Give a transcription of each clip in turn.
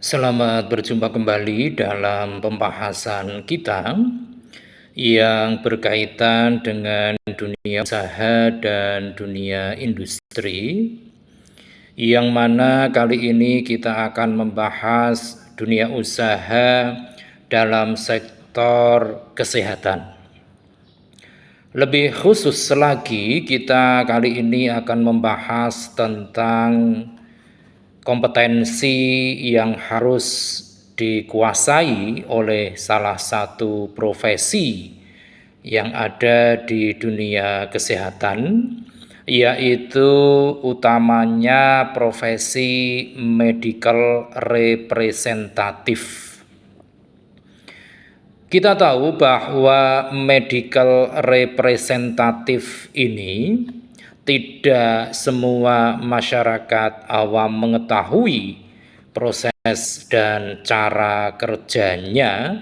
Selamat berjumpa kembali dalam pembahasan kita yang berkaitan dengan dunia usaha dan dunia industri, yang mana kali ini kita akan membahas dunia usaha dalam sektor kesehatan. Lebih khusus lagi, kita kali ini akan membahas tentang kompetensi yang harus dikuasai oleh salah satu profesi yang ada di dunia kesehatan, yaitu utamanya profesi medical representative. Kita tahu bahwa medical representative ini tidak semua masyarakat awam mengetahui proses dan cara kerjanya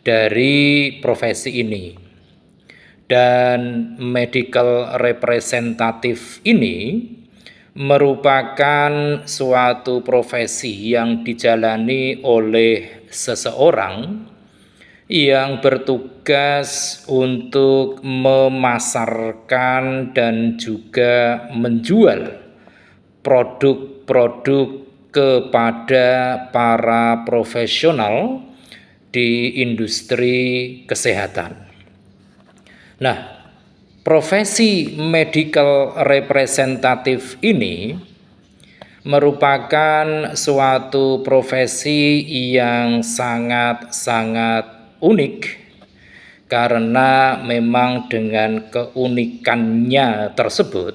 dari profesi ini. Dan medical representative ini merupakan suatu profesi yang dijalani oleh seseorang yang bertugas untuk memasarkan dan juga menjual produk-produk kepada para profesional di industri kesehatan. Nah, profesi medical representative ini merupakan suatu profesi yang sangat-sangat unik, karena memang dengan keunikannya tersebut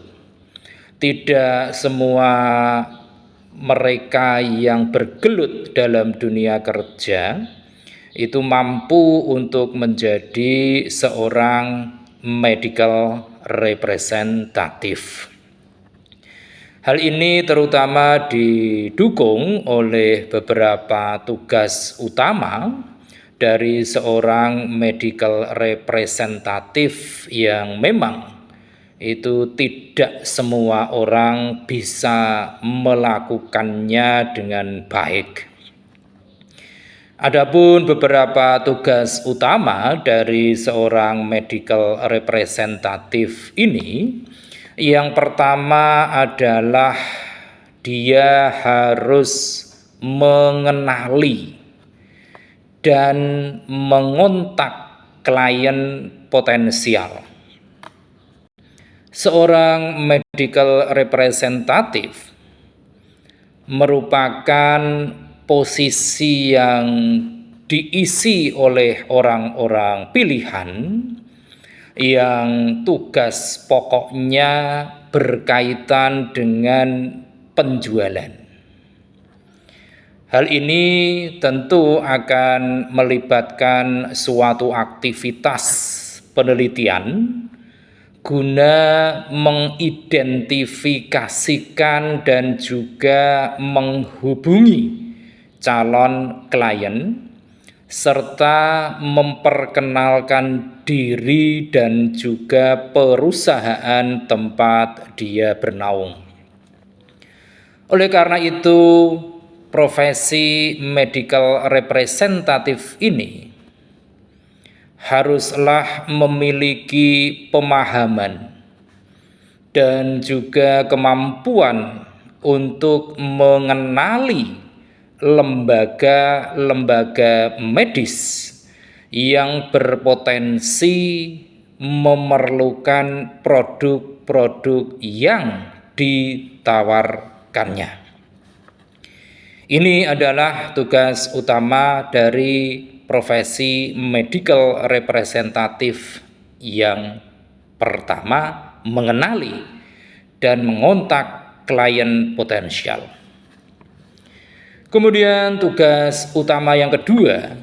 tidak semua mereka yang bergelut dalam dunia kerja itu mampu untuk menjadi seorang medical representative. Hal ini terutama didukung oleh beberapa tugas utama dari seorang medical representative yang memang itu tidak semua orang bisa melakukannya dengan baik. Adapun beberapa tugas utama dari seorang medical representative ini, yang pertama adalah dia harus mengenali dan mengontak klien potensial. Seorang medical representative merupakan posisi yang diisi oleh orang-orang pilihan yang tugas pokoknya berkaitan dengan penjualan. Hal ini tentu akan melibatkan suatu aktivitas penelitian guna mengidentifikasikan dan juga menghubungi calon klien serta memperkenalkan diri dan juga perusahaan tempat dia bernaung. Oleh karena itu, profesi medical representative ini haruslah memiliki pemahaman dan juga kemampuan untuk mengenali lembaga-lembaga medis yang berpotensi memerlukan produk-produk yang ditawarkannya. Ini adalah tugas utama dari profesi medical representative yang pertama, mengenali dan mengontak klien potensial. Kemudian tugas utama yang kedua,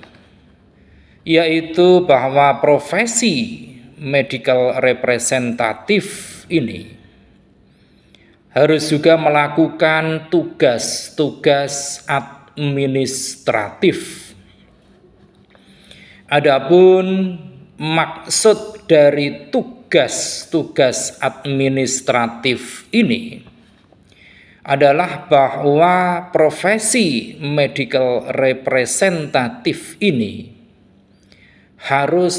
yaitu bahwa profesi medical representative ini harus juga melakukan tugas-tugas administratif. Adapun maksud dari tugas-tugas administratif ini adalah bahwa profesi medical representative ini harus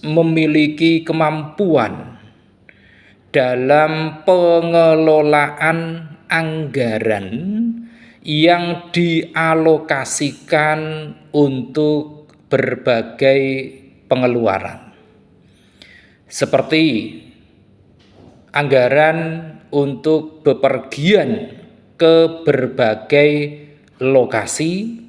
memiliki kemampuan dalam pengelolaan anggaran yang dialokasikan untuk berbagai pengeluaran, seperti anggaran untuk bepergian ke berbagai lokasi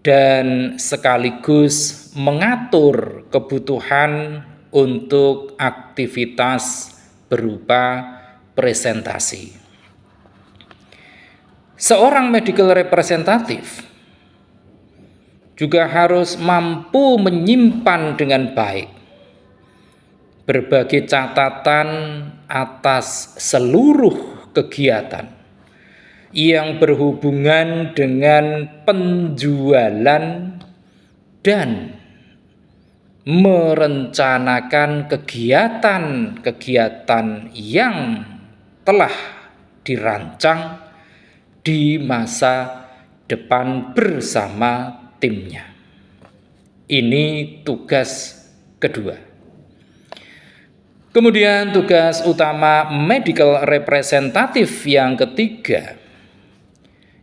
dan sekaligus mengatur kebutuhan untuk aktivitas berupa presentasi. Seorang medical representative juga harus mampu menyimpan dengan baik berbagai catatan atas seluruh kegiatan yang berhubungan dengan penjualan dan merencanakan kegiatan-kegiatan yang telah dirancang di masa depan bersama timnya. Ini tugas kedua. Kemudian tugas utama medical representative yang ketiga,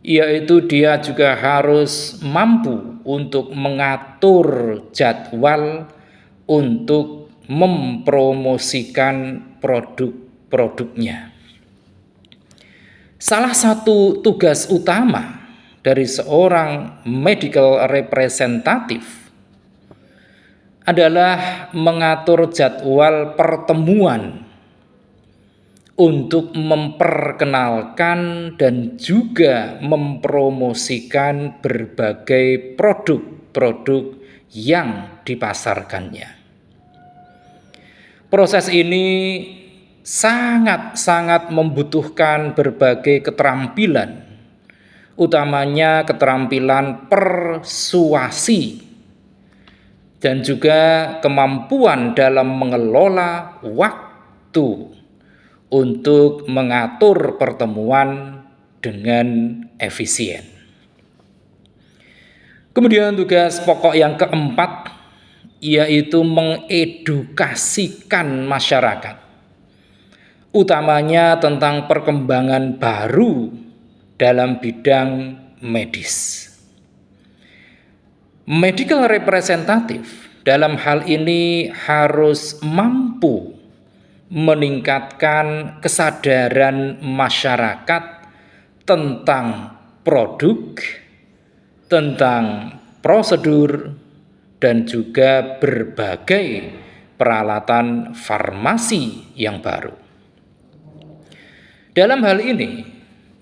yaitu dia juga harus mampu untuk mengatur jadwal untuk mempromosikan produk-produknya. Salah satu tugas utama dari seorang medical representative adalah mengatur jadwal pertemuan untuk memperkenalkan dan juga mempromosikan berbagai produk-produk yang dipasarkannya. Proses ini sangat-sangat membutuhkan berbagai keterampilan, utamanya keterampilan persuasi dan juga kemampuan dalam mengelola waktu untuk mengatur pertemuan dengan efisien. Kemudian tugas pokok yang keempat, yaitu mengedukasikan masyarakat, utamanya tentang perkembangan baru dalam bidang medis. Medical representative dalam hal ini harus mampu meningkatkan kesadaran masyarakat tentang produk, tentang prosedur, dan juga berbagai peralatan farmasi yang baru. Dalam hal ini,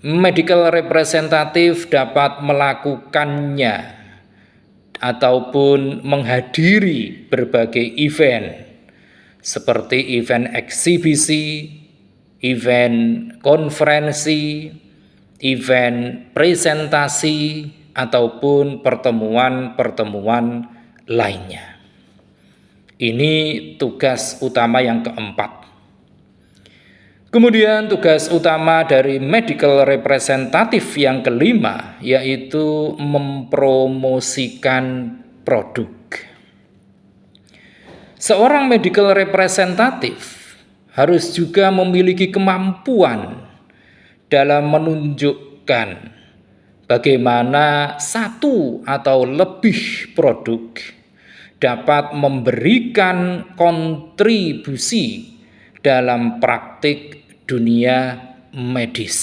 medical representative dapat melakukannya ataupun menghadiri berbagai event seperti event eksibisi, event konferensi, event presentasi, ataupun pertemuan-pertemuan lainnya. Ini tugas utama yang keempat. Kemudian tugas utama dari medical representative yang kelima, yaitu mempromosikan produk. Seorang medical representative harus juga memiliki kemampuan dalam menunjukkan bagaimana satu atau lebih produk dapat memberikan kontribusi dalam praktik dunia medis,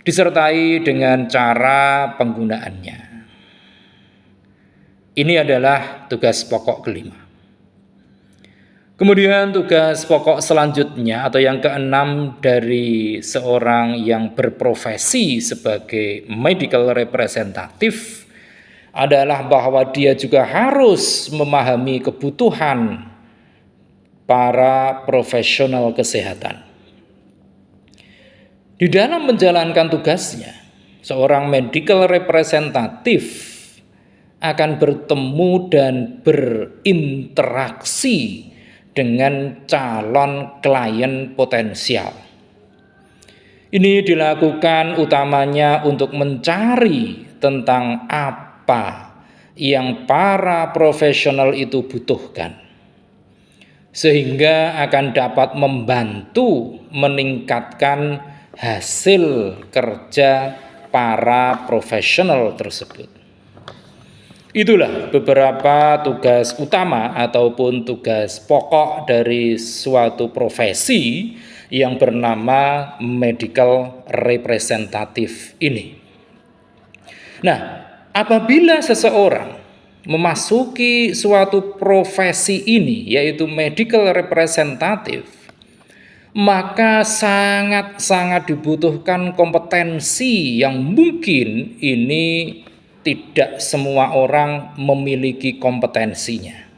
disertai dengan cara penggunaannya. Ini adalah tugas pokok kelima. Kemudian tugas pokok selanjutnya atau yang keenam dari seorang yang berprofesi sebagai medical representative adalah bahwa dia juga harus memahami kebutuhan para profesional kesehatan. Di dalam menjalankan tugasnya, seorang medical representative akan bertemu dan berinteraksi dengan calon klien potensial Ini dilakukan utamanya untuk mencari tentang apa yang para profesional itu butuhkan, sehingga akan dapat membantu meningkatkan hasil kerja para profesional tersebut. Itulah beberapa tugas utama ataupun tugas pokok dari suatu profesi yang bernama medical representative ini. Nah, apabila seseorang memasuki suatu profesi ini, yaitu medical representative, maka sangat-sangat dibutuhkan kompetensi yang mungkin ini tidak semua orang memiliki kompetensinya.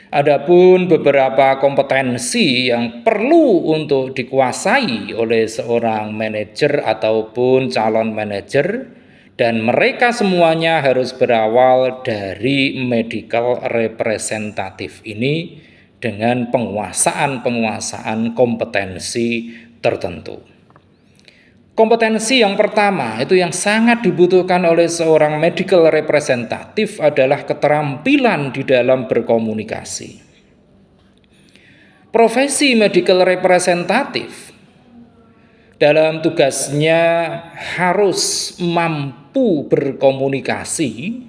Adapun beberapa kompetensi yang perlu untuk dikuasai oleh seorang manajer ataupun calon manajer, dan mereka semuanya harus berawal dari medical representative ini dengan penguasaan kompetensi tertentu. Kompetensi yang pertama itu yang sangat dibutuhkan oleh seorang medical representative adalah keterampilan di dalam berkomunikasi. Profesi medical representative dalam tugasnya harus mampu berkomunikasi,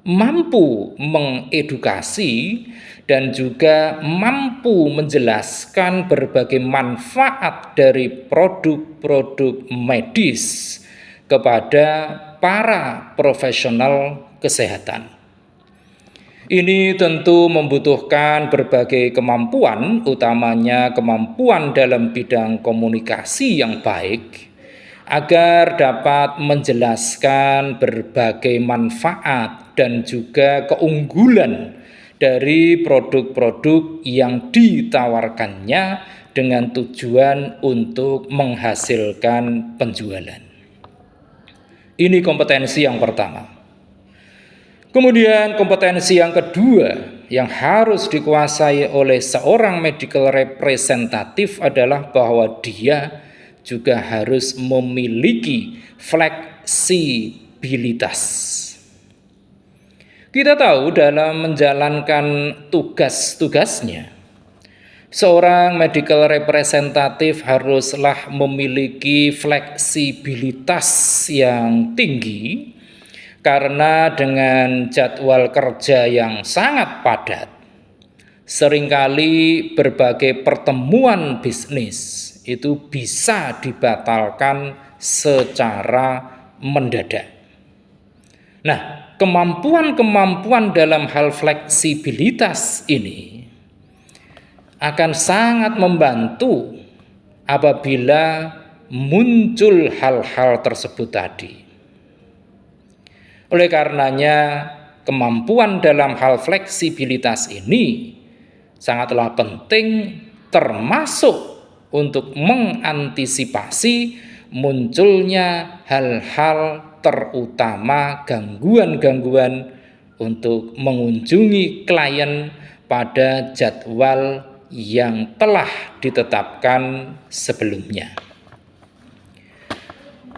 mampu mengedukasi, dan juga mampu menjelaskan berbagai manfaat dari produk-produk medis kepada para profesional kesehatan. Ini tentu membutuhkan berbagai kemampuan, utamanya kemampuan dalam bidang komunikasi yang baik, agar dapat menjelaskan berbagai manfaat dan juga keunggulan dari produk-produk yang ditawarkannya dengan tujuan untuk menghasilkan penjualan. Ini kompetensi yang pertama. Kemudian kompetensi yang kedua yang harus dikuasai oleh seorang medical representative adalah bahwa dia juga harus memiliki fleksibilitas. Kita tahu dalam menjalankan tugas-tugasnya, seorang medical representative haruslah memiliki fleksibilitas yang tinggi, karena dengan jadwal kerja yang sangat padat, seringkali berbagai pertemuan bisnis itu bisa dibatalkan secara mendadak. Nah, kemampuan dalam hal fleksibilitas ini akan sangat membantu apabila muncul hal-hal tersebut tadi. Oleh karenanya, kemampuan dalam hal fleksibilitas ini sangatlah penting, termasuk untuk mengantisipasi munculnya hal-hal terutama gangguan-gangguan untuk mengunjungi klien pada jadwal yang telah ditetapkan sebelumnya.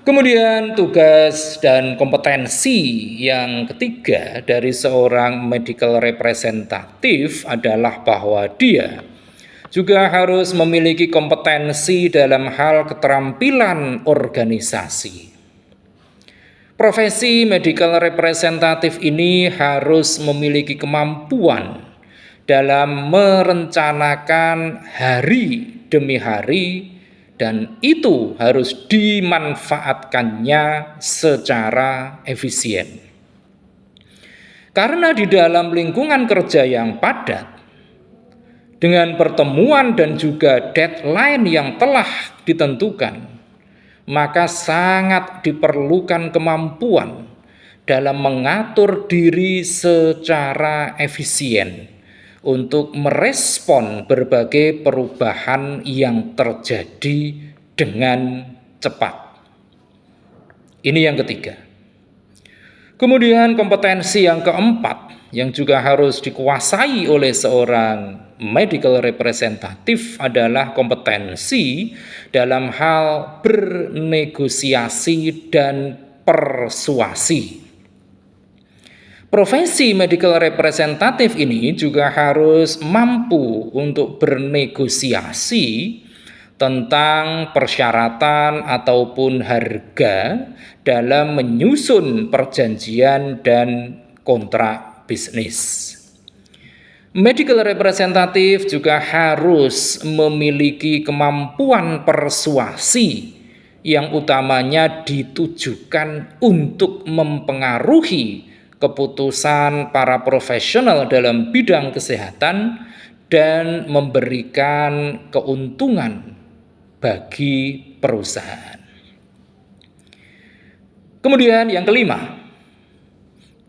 Kemudian tugas dan kompetensi yang ketiga dari seorang medical representative adalah bahwa dia juga harus memiliki kompetensi dalam hal keterampilan organisasi. Profesi medical representative ini harus memiliki kemampuan dalam merencanakan hari demi hari, dan itu harus dimanfaatkannya secara efisien. Karena di dalam lingkungan kerja yang padat, dengan pertemuan dan juga deadline yang telah ditentukan, maka sangat diperlukan kemampuan dalam mengatur diri secara efisien untuk merespon berbagai perubahan yang terjadi dengan cepat. Ini yang ketiga. Kemudian kompetensi yang keempat yang juga harus dikuasai oleh seorang medical representative adalah kompetensi dalam hal bernegosiasi dan persuasi. Profesi medical representative ini juga harus mampu untuk bernegosiasi tentang persyaratan ataupun harga dalam menyusun perjanjian dan kontrak bisnis. Medical representative juga harus memiliki kemampuan persuasi yang utamanya ditujukan untuk mempengaruhi keputusan para profesional dalam bidang kesehatan dan memberikan keuntungan bagi perusahaan. Kemudian yang kelima,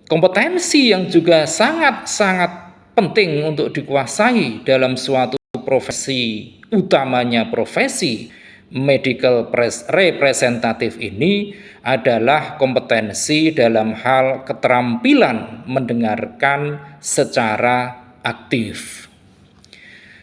kompetensi yang juga sangat-sangat penting untuk dikuasai dalam suatu profesi, utamanya profesi medical representative ini adalah kompetensi dalam hal keterampilan mendengarkan secara aktif.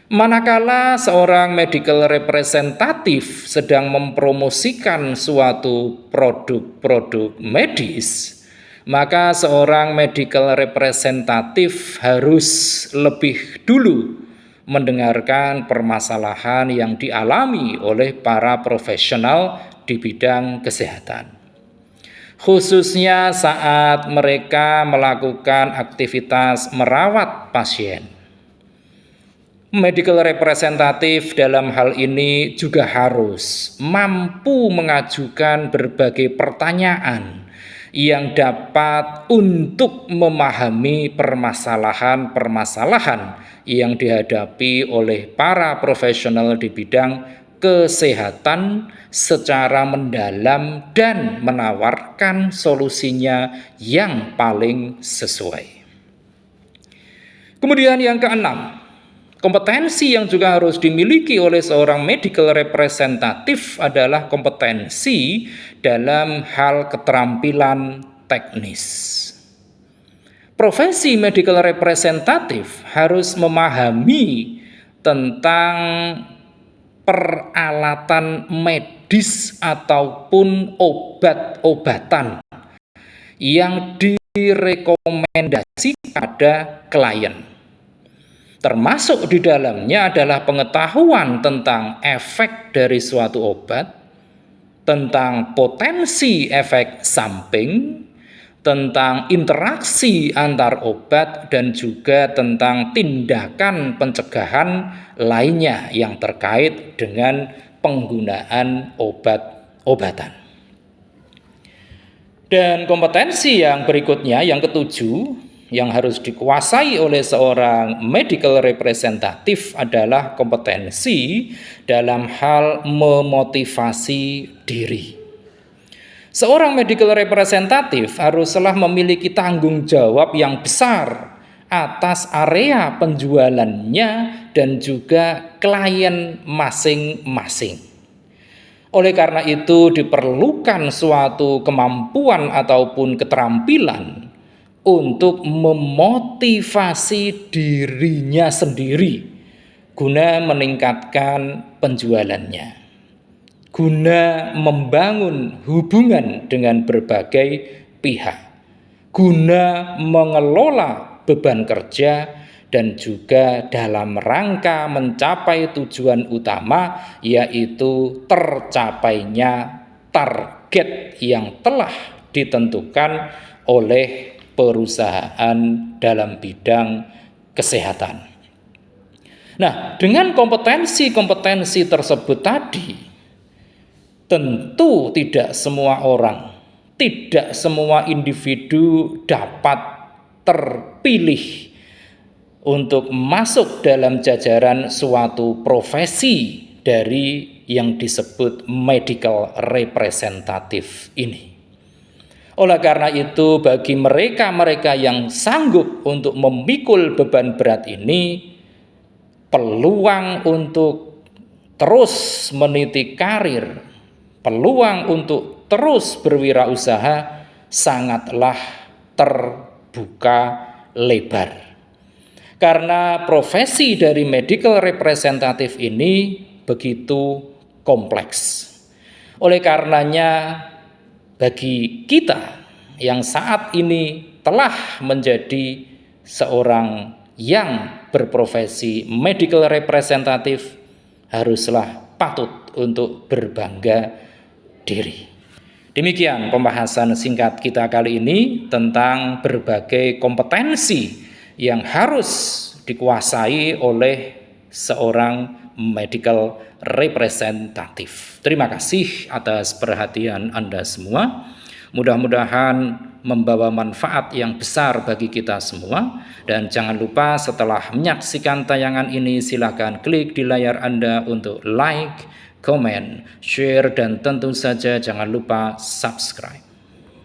Manakala seorang medical representative sedang mempromosikan suatu produk-produk medis, maka seorang medical representative harus lebih dulu mendengarkan permasalahan yang dialami oleh para profesional di bidang kesehatan, khususnya saat mereka melakukan aktivitas merawat pasien. Medical representative dalam hal ini juga harus mampu mengajukan berbagai pertanyaan yang dapat untuk memahami permasalahan-permasalahan yang dihadapi oleh para profesional di bidang kesehatan secara mendalam dan menawarkan solusinya yang paling sesuai. Kemudian yang keenam, kompetensi yang juga harus dimiliki oleh seorang medical representative adalah kompetensi dalam hal keterampilan teknis. Profesi medical representative harus memahami tentang peralatan medis ataupun obat-obatan yang direkomendasikan pada klien. Termasuk di dalamnya adalah pengetahuan tentang efek dari suatu obat, tentang potensi efek samping, tentang interaksi antar obat, dan juga tentang tindakan pencegahan lainnya yang terkait dengan penggunaan obat-obatan. Dan kompetensi yang berikutnya, yang ketujuh, yang harus dikuasai oleh seorang medical representative adalah kompetensi dalam hal memotivasi diri. Seorang medical representative haruslah memiliki tanggung jawab yang besar atas area penjualannya dan juga klien masing-masing. Oleh karena itu diperlukan suatu kemampuan ataupun keterampilan untuk memotivasi dirinya sendiri guna meningkatkan penjualannya, guna membangun hubungan dengan berbagai pihak, guna mengelola beban kerja, dan juga dalam rangka mencapai tujuan utama, yaitu tercapainya target yang telah ditentukan oleh perusahaan dalam bidang kesehatan. Nah, dengan kompetensi-kompetensi tersebut tadi, tentu tidak semua orang, tidak semua individu dapat terpilih untuk masuk dalam jajaran suatu profesi dari yang disebut medical representative ini. Oleh karena itu, bagi mereka-mereka yang sanggup untuk memikul beban berat ini, peluang untuk terus meniti karir, peluang untuk terus berwirausaha sangatlah terbuka lebar. Karena profesi dari medical representative ini begitu kompleks. Oleh karenanya, bagi kita yang saat ini telah menjadi seorang yang berprofesi medical representative, haruslah patut untuk berbangga diri. Demikian pembahasan singkat kita kali ini tentang berbagai kompetensi yang harus dikuasai oleh seorang medical representative. Terima kasih atas perhatian Anda semua. Mudah-mudahan membawa manfaat yang besar bagi kita semua. Dan jangan lupa setelah menyaksikan tayangan ini, silakan klik di layar Anda untuk like, komen, share, dan tentu saja jangan lupa subscribe.